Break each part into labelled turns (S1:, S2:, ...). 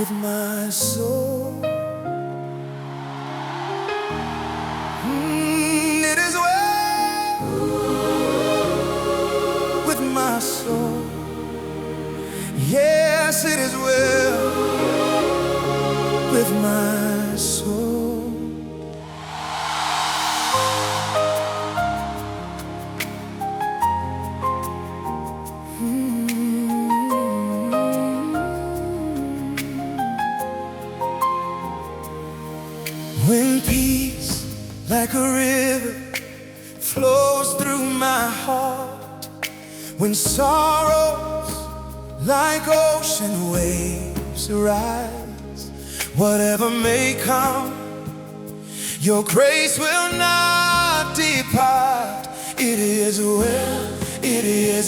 S1: with my soul. It is well with my soul. Yes, it is well with my soul. When peace like a river flows through my heart, when sorrows like ocean waves arise, whatever may come, your grace will not depart. It is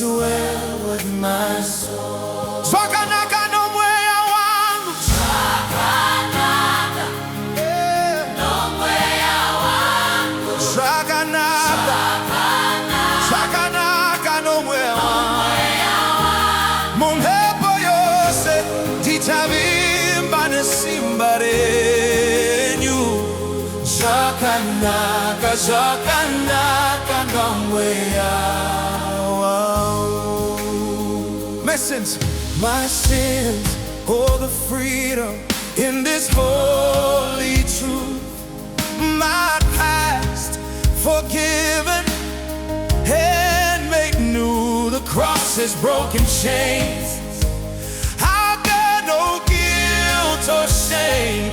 S1: well with my soul. Sakanaka no mwea wangu, Sakanaka no mwea wangu, Sakanaka no mwea wangu, mumhepo yose titavimba nesimba renyu. Sakanaka no mwea wangu. My sins, oh the freedom in this holy truth. My past forgiven and made new. The cross's broken chains, I've got no guilt or shame.